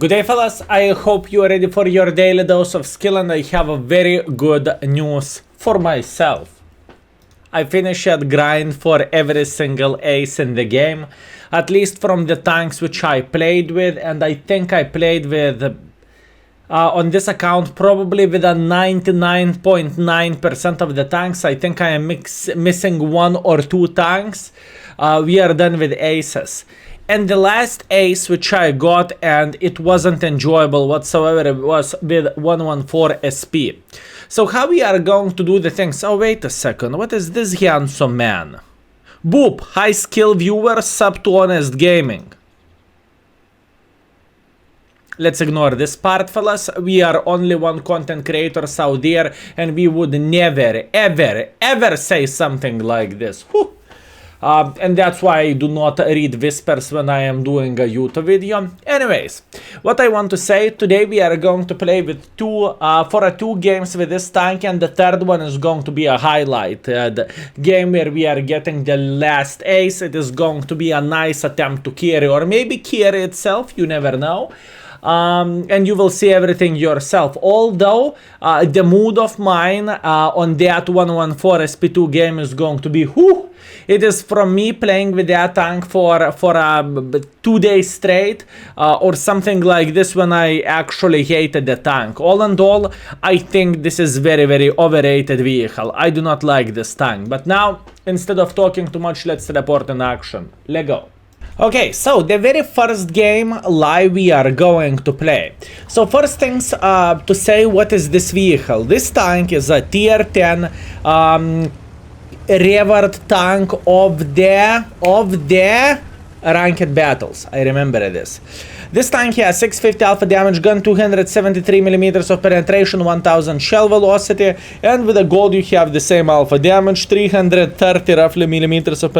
Good day, fellas. I hope you are ready for your daily dose of skill, and I have a very good news for myself. I finished grind for every single ace in the game, at least from the tanks which I played with, and I think I played with, on this account, probably with a 99.9% of the tanks. I think I am missing one or two tanks. We are done with aces. And the last ace which I got, and it wasn't enjoyable whatsoever, it was with 114 SP. So how we are going to do the things? Oh, wait a second, what is this handsome man? Boop, high skill viewer, sub to honest gaming. Let's ignore this part, fellas. We are only one content creators out there, and we would never, ever say something like this. Whew. And that's why I do not read whispers when I am doing a YouTube video. Anyways, what I want to say, today we are going to play with two games with this tank, and the third one is going to be a highlight. The game where we are getting the last ace. It is going to be a nice attempt to carry, or maybe carry itself, you never know. And you will see everything yourself. Although the mood of mine on that 114 SP2 game is going to be whoo. It is from me playing with that tank for 2 days straight, or something like this, when I actually hated the tank. All in all, I think this is very overrated vehicle. I do not like this tank. But now, instead of talking too much, let's report in action. Let's go. Okay, so the very first game live we are going to play. So first things to say, what is this vehicle? This tank is a tier 10 revered tank of the ranked battles. I remember this. This tank has 650 alpha damage gun, 273 millimeters of penetration, 1000 shell velocity, and with the gold you have the same alpha damage, 330 roughly millimeters of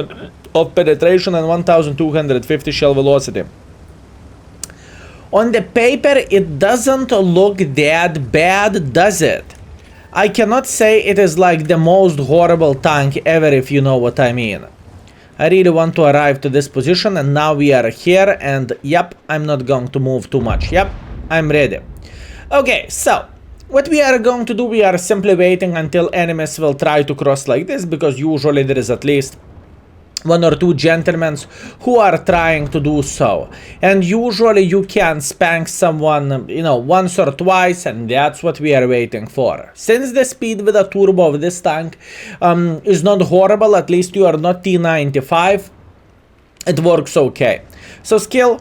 penetration, and 1250 shell velocity. On the paper it doesn't look that bad, does it? I cannot say it is like the most horrible tank ever, if you know what I mean. I really want to arrive to this position, and now we are here, and yep, I'm not going to move too much. Yep, I'm ready. Okay, so what we are going to do, we are simply waiting until enemies will try to cross like this, because usually there is at least one or two gentlemen who are trying to do so, and usually you can spank someone, you know, once or twice, and that's what we are waiting for. Since the speed with a turbo of this tank is not horrible, at least you are not T95, it works okay. So Skill,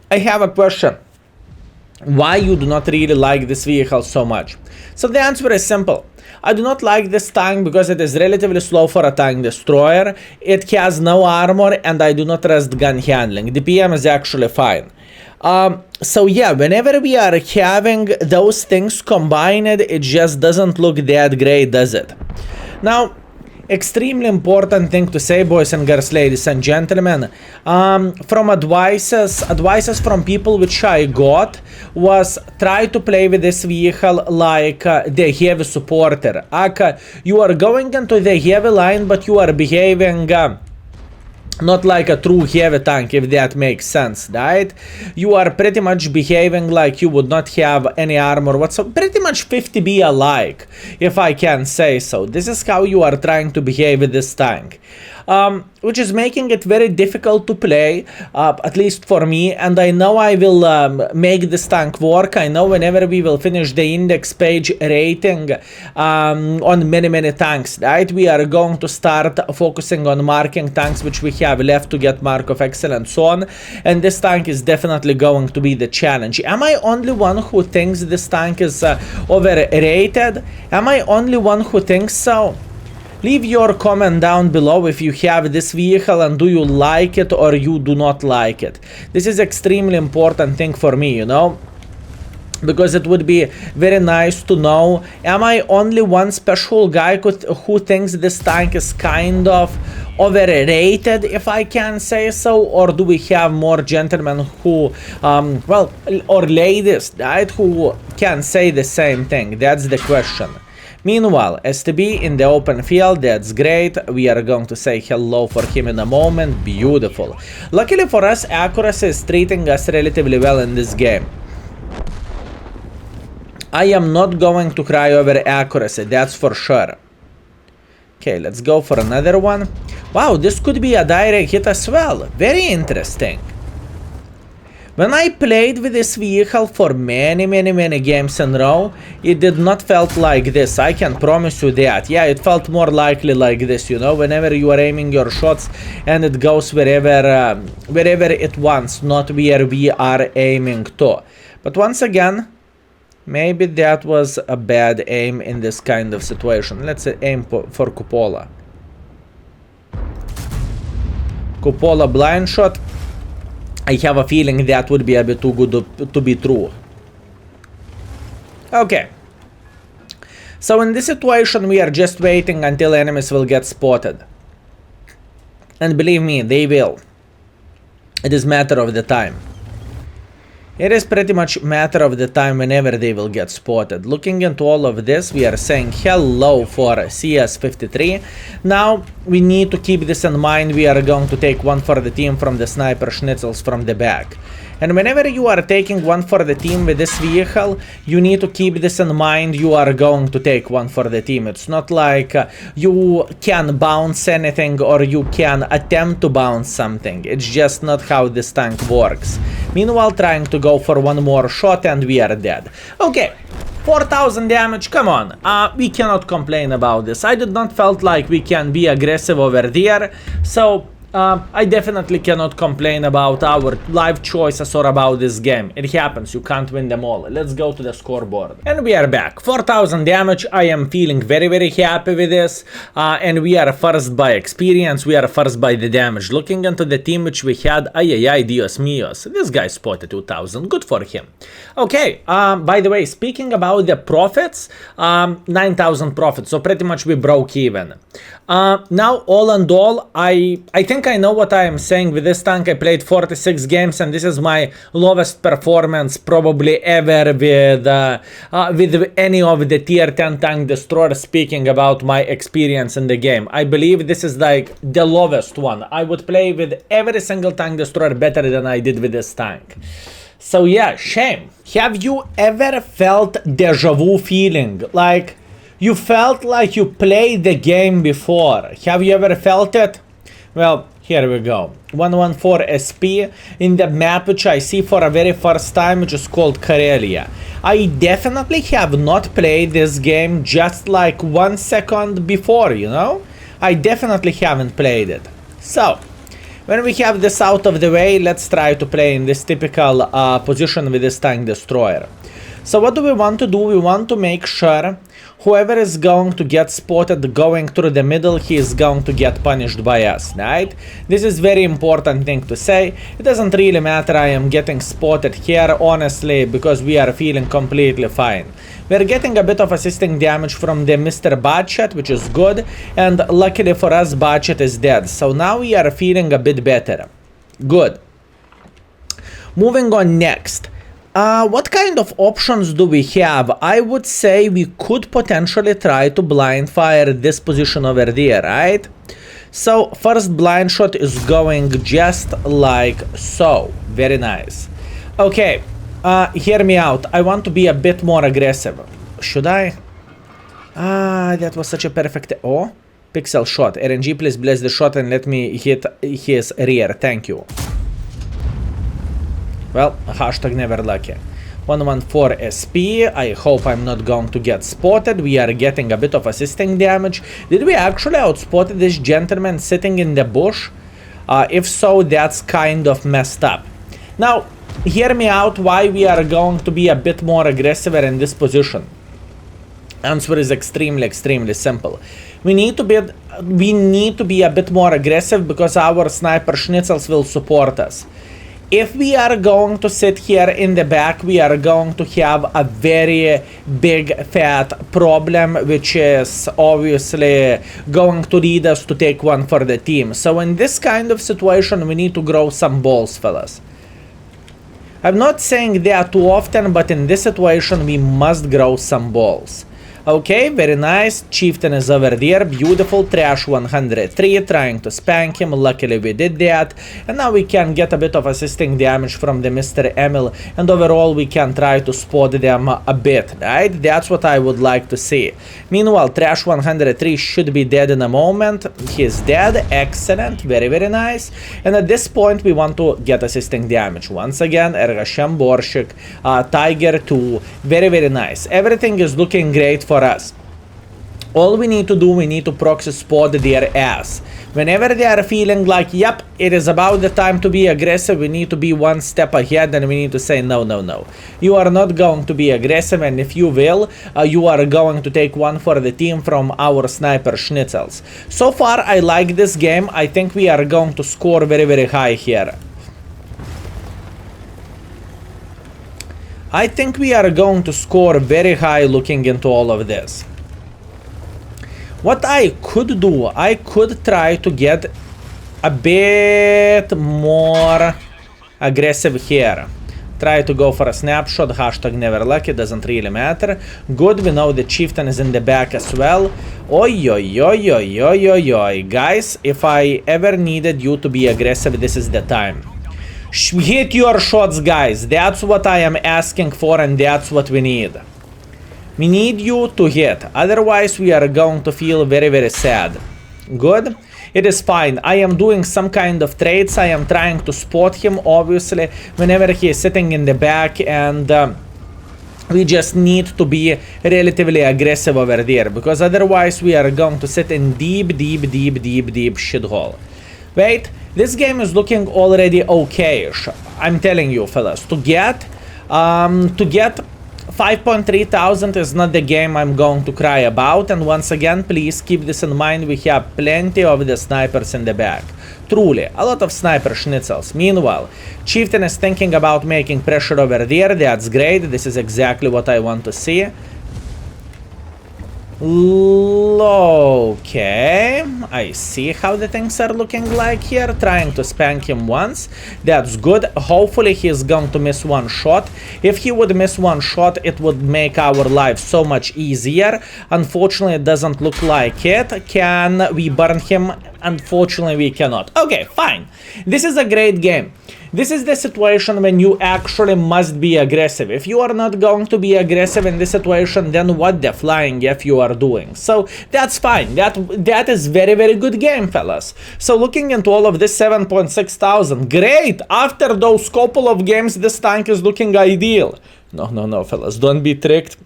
I have a question. Why you do not really like this vehicle so much? So the answer is simple. I do not like this tank because it is relatively slow for a tank destroyer, it has no armor, and I do not trust gun handling. The PM is actually fine. So yeah, whenever we are having those things combined, it just doesn't look that great, does it? Now, extremely important thing to say, boys and girls, ladies and gentlemen, from advices from people which I got was try to play with this vehicle like the heavy supporter. You are going into the heavy line, but you are behaving not like a true heavy tank, if that makes sense, right? You are pretty much behaving like you would not have any armor whatsoever, pretty much 50B alike, if I can say so. This is how you are trying to behave with this tank. Which is making it very difficult to play, at least for me, and I know I will make this tank work. I know whenever we will finish the index page rating on many tanks, right, we are going to start focusing on marking tanks which we have left to get mark of excellence, so on, and this tank is definitely going to be the challenge. Am I only one who thinks this tank is overrated? Am I only one who thinks so? Leave your comment down below if you have this vehicle, and do you like it or you do not like it. This is extremely important thing for me, you know, because it would be very nice to know, am I only one special guy who thinks this tank is kind of overrated, if I can say so, or do we have more gentlemen who, well, or ladies, right, who can say the same thing? That's the question. Meanwhile, STB in the open field, that's great. We are going to say hello for him in a moment. Beautiful. Luckily for us, accuracy is treating us relatively well in this game. I am not going to cry over accuracy, that's for sure. Okay, let's go for another one. Wow, this could be a direct hit as well. Very interesting. When I played with this vehicle for many games in a row, it did not felt like this, I can promise you that. Yeah, it felt more likely like this, you know, whenever you are aiming your shots and it goes wherever it wants, not where we are aiming to. But once again, maybe that was a bad aim in this kind of situation. Let's aim for cupola. Cupola blind shot. I have a feeling that would be a bit too good to be true. Okay. So in this situation, we are just waiting until enemies will get spotted. And believe me, they will. It is matter of the time. It is pretty much matter of the time whenever they will get spotted. Looking into all of this, we are saying hello for CS53. Now, we need to keep this in mind. We are going to take one for the team from the sniper schnitzels from the back. And whenever you are taking one for the team with this vehicle, you need to keep this in mind. You are going to take one for the team. It's not like you can bounce anything or you can attempt to bounce something. It's just not how this tank works. Meanwhile, trying to go for one more shot and we are dead. Okay, 4000 damage, come on. We cannot complain about this. I did not felt like we can be aggressive over there. So I definitely cannot complain about our life choices or about this game. It happens, you can't win them all. Let's go to the scoreboard. And we are back. 4000 damage, I am feeling very happy with this. And we are first by experience, we are first by the damage. Looking into the team which we had, ay Dios míos. This guy spotted 2000, good for him. Okay, by the way, speaking about the profits, 9000 profits, so pretty much we broke even. Now, all in all, I think I know what I am saying with this tank. I played 46 games and this is my lowest performance probably ever with any of the tier 10 tank destroyers, speaking about my experience in the game. I believe this is like the lowest one. I would play with every single tank destroyer better than I did with this tank. So yeah, shame. Have you ever felt deja vu feeling? Like you felt like you played the game before. Have you ever felt it? Well, here we go. 114 SP in the map which I see for a very first time, which is called Karelia. I definitely have not played this game just like 1 second before, you know? I definitely haven't played it. So, when we have this out of the way, let's try to play in this typical position with this tank destroyer. So what do we want to do? We want to make sure whoever is going to get spotted going through the middle, he is going to get punished by us, right? This is very important thing to say. It doesn't really matter I am getting spotted here, honestly, because we are feeling completely fine. We're getting a bit of assisting damage from the Mr. Batchet, which is good, and luckily for us, Batchet is dead. So now we are feeling a bit better. Good. Moving on next. What kind of options do we have? I would say we could potentially try to blind fire this position over there, right? So first blind shot is going just like so. Very nice. Okay, hear me out. I want to be a bit more aggressive. Should I? That was such a perfect... Oh, pixel shot. RNG, please bless the shot and let me hit his rear. Thank you. Well, hashtag never lucky. 114 SP. I hope I'm not going to get spotted. We are getting a bit of assisting damage. Did we actually outspot this gentleman sitting in the bush? If so, that's kind of messed up. Now, hear me out why we are going to be a bit more aggressive in this position. Answer is extremely simple. We need to be a bit more aggressive because our sniper schnitzels will support us. If we are going to sit here in the back, we are going to have a very big fat problem, which is obviously going to lead us to take one for the team. So in this kind of situation, we need to grow some balls, fellas. I'm not saying that too often, but in this situation, we must grow some balls. Okay, very nice. Chieftain is over there. Beautiful. Trash 103. Trying to spank him. Luckily we did that. And now we can get a bit of assisting damage from the Mr. Emil. And overall we can try to spot them a bit, right? That's what I would like to see. Meanwhile, Trash 103 should be dead in a moment. He's dead. Excellent. Very, very nice. And at this point we want to get assisting damage. Once again, Ergashem Borshik, Tiger 2. Very, very nice. Everything is looking great for us. All we need to do, we need to proxy spot their ass. Whenever they are feeling like, yep, it is about the time to be aggressive, we need to be one step ahead and we need to say, no, no, no. You are not going to be aggressive, and if you will, you are going to take one for the team from our sniper schnitzels. So far, I like this game. I think we are going to score very, very high here. I think we are going to score very high looking into all of this. What I could do, I could try to get a bit more aggressive here. Try to go for a snapshot, hashtag never lucky, doesn't really matter. Good, we know the chieftain is in the back as well. Oi, oi, oi, oi, oi, oi, oi. Guys, if I ever needed you to be aggressive, this is the time. Hit your shots, guys. That's what I am asking for, and that's what we need. We need you to hit. Otherwise, we are going to feel very, very sad. Good. It is fine. I am doing some kind of trades. I am trying to spot him, obviously, whenever he is sitting in the back, and we just need to be relatively aggressive over there, because otherwise we are going to sit in deep shithole. Wait, this game is looking already okay-ish. I'm telling you, fellas, to get 5.3 thousand is not the game I'm going to cry about. And once again, please keep this in mind. We have plenty of the snipers in the back. Truly, a lot of sniper schnitzels. Meanwhile, Chieftain is thinking about making pressure over there. That's great. This is exactly what I want to see. Okay, I see how the things are looking like here. Trying to spank him once. That's good. Hopefully he's going to miss one shot. If he would miss one shot, it would make our life so much easier. Unfortunately, it doesn't look like it. Can we burn him? Unfortunately, we cannot. Okay, fine. This is a great game. This is the situation when you actually must be aggressive. If you are not going to be aggressive in this situation, then what the flying F you are doing? So that's fine. That is very, very good game, fellas. So looking into all of this, 7.6 thousand. Great. After those couple of games, this tank is looking ideal. No, no, no, fellas. Don't be tricked.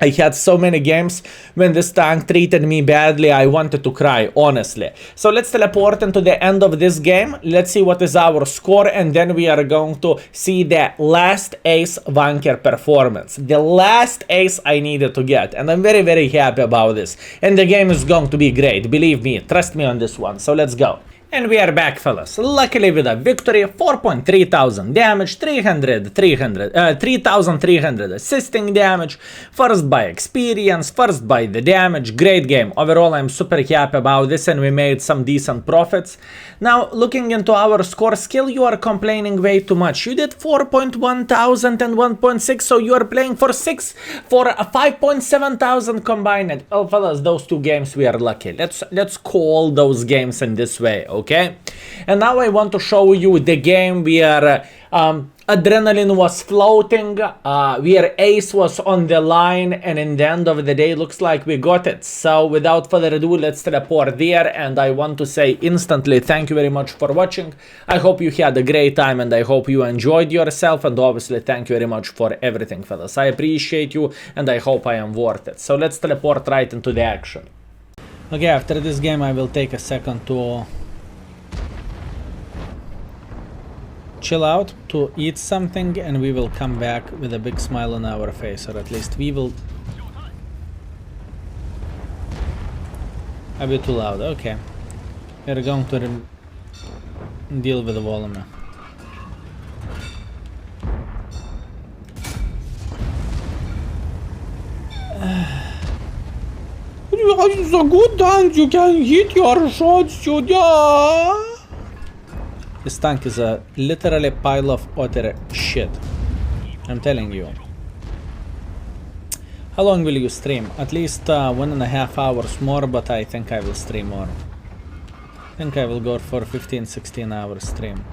I had so many games when this tank treated me badly, I wanted to cry, honestly. So let's teleport into the end of this game. Let's see what is our score, and then we are going to see the last ace Vanker performance. The last ace I needed to get, and I'm very, very happy about this. And the game is going to be great, believe me, trust me on this one. So let's go. And we are back, fellas. Luckily with a victory, 4.3 thousand damage, 3,300 assisting damage, first by experience, first by the damage. Great game. Overall, I'm super happy about this, and we made some decent profits. Now, looking into our score, Skill, you are complaining way too much. You did 4.1 thousand and 1.6, so you are playing for 5.7 thousand combined. Oh, fellas, those two games we are lucky. Let's call those games in this way, okay? And now I want to show you the game where adrenaline was floating, where ace was on the line, and in the end of the day, looks like we got it. So without further ado, let's teleport there, and I want to say instantly thank you very much for watching. I hope you had a great time, and I hope you enjoyed yourself, and obviously thank you very much for everything, fellas. I appreciate you, and I hope I am worth it. So let's teleport right into the action. Okay, after this game I will take a second to chill out, to eat something, and we will come back with a big smile on our face, or at least we will. A bit too loud, okay. We're going to deal with the volume. It's a good tank, you can hit your shots, yeah. This tank is a literally pile of utter shit. I'm telling you. How long will you stream? At least 1.5 hours more, but I think I will stream more. I think I will go for 15-16 hours stream.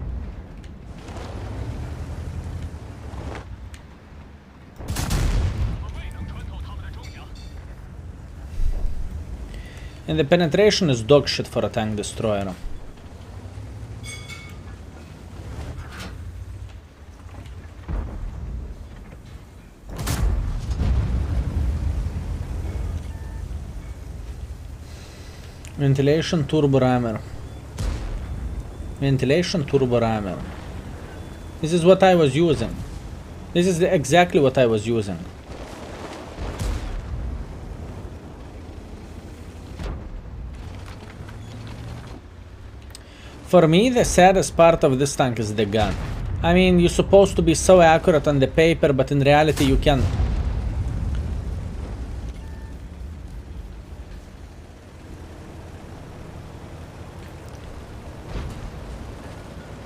And the penetration is dog shit for a tank destroyer. Ventilation turbo rammer. Ventilation turbo rammer. This is what I was using. This is exactly what I was using. For me, the saddest part of this tank is the gun. I mean, you're supposed to be so accurate on the paper, but in reality you can't.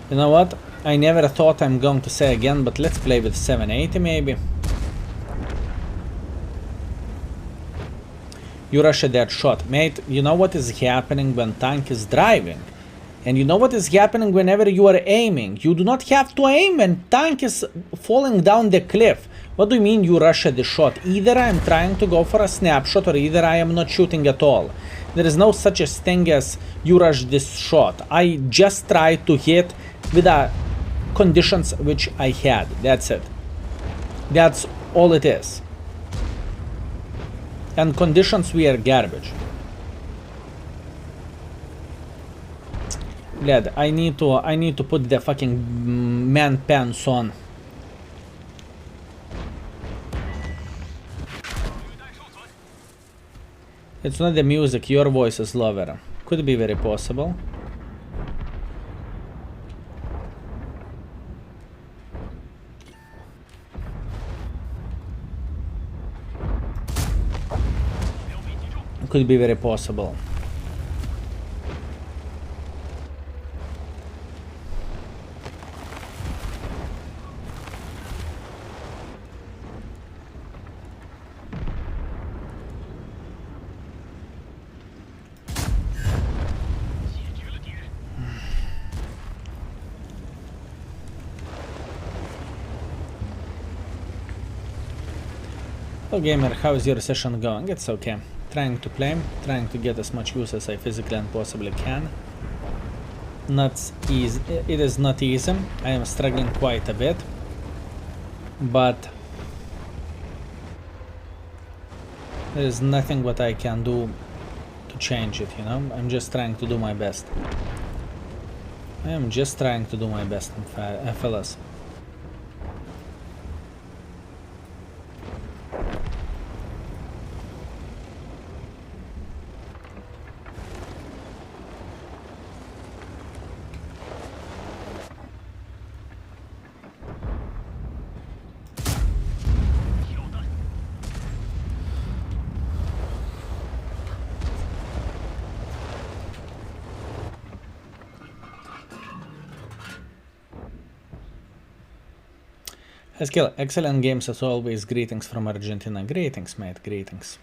You know what? I never thought I'm going to say again, but let's play with 780 maybe. You rush a dead shot. Mate, you know what is happening when tank is driving? And you know what is happening whenever you are aiming? You do not have to aim when tank is falling down the cliff. What do you mean you rush the shot? Either I am trying to go for a snapshot or either I am not shooting at all. There is no such a thing as you rush this shot. I just try to hit with the conditions which I had. That's it. That's all it is. And conditions were garbage. Lad, I need to put the fucking man pants on. It's not the music, your voice is lower. Could be very possible. Could be very possible. Hello gamer, how is your session going? It's okay. Trying to play, trying to get as much use as I physically and possibly can. Not easy. It is not easy. I am struggling quite a bit, but there is nothing what I can do to change it, you know? I'm just trying to do my best. I am just trying to do my best, fellas. Skill, excellent games as always. Greetings from Argentina. Greetings, mate. Greetings.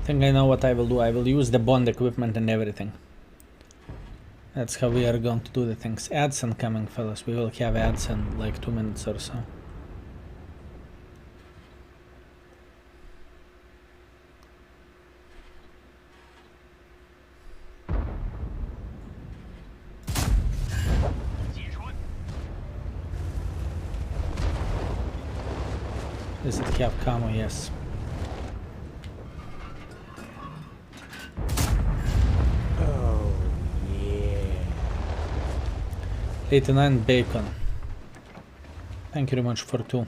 I think I know what I will do. I will use the bond equipment and everything. That's how we are going to do the things. Ads incoming, fellas. We will have ads in like 2 minutes or so. Does it have camo? Yes. Oh, yeah. 89 bacon. Thank you very much for 2.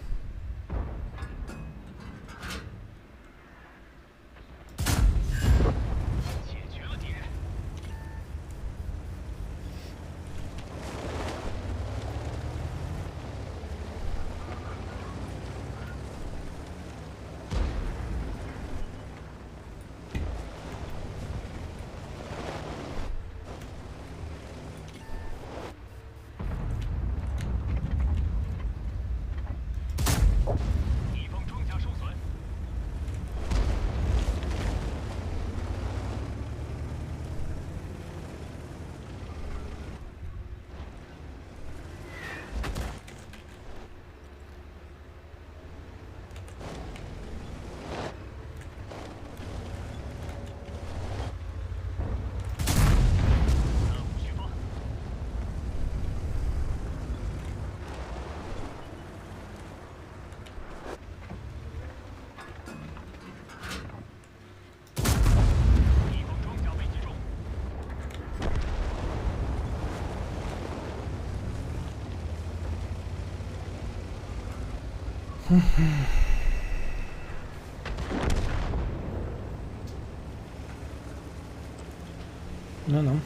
No.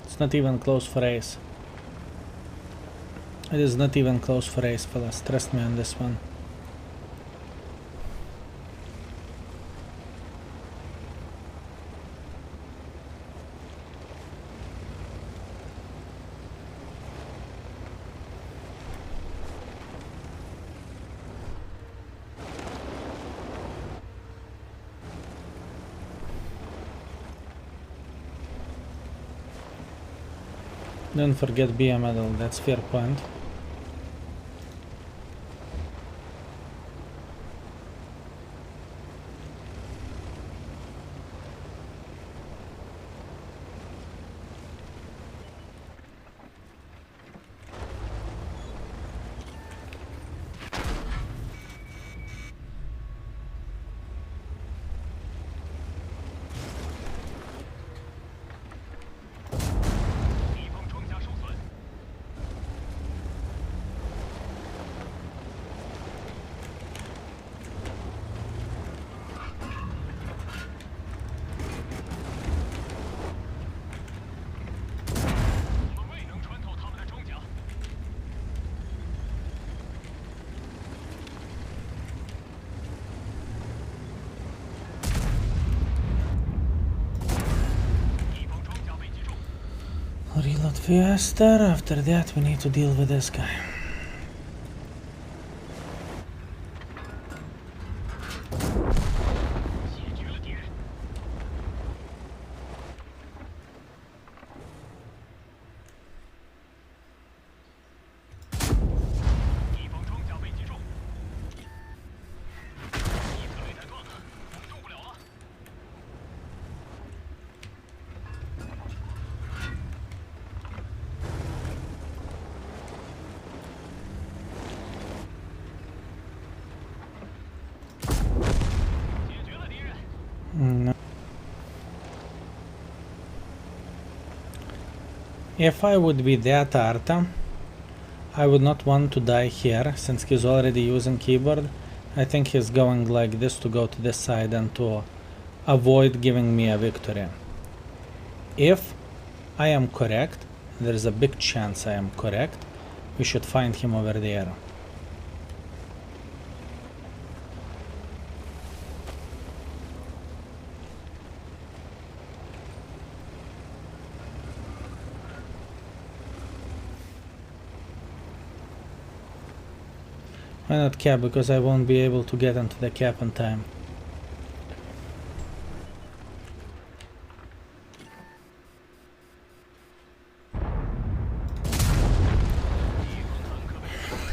It's not even close for ace. It is not even close for ace, fellas. Trust me on this one. Don't forget be a medal, that's fair point. Reload faster, after that we need to deal with this guy. No. If I would be that Arta, I would not want to die here, since he's already using keyboard. I think he's going like this to go to this side and to avoid giving me a victory. If I am correct, there is a big chance I am correct, we should find him over there. Why not cap? Because I won't be able to get into the cap in time.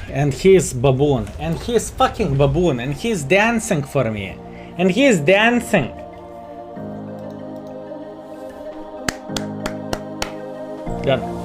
And he's baboon. And he's fucking baboon. And he's dancing for me. And he's dancing. Done.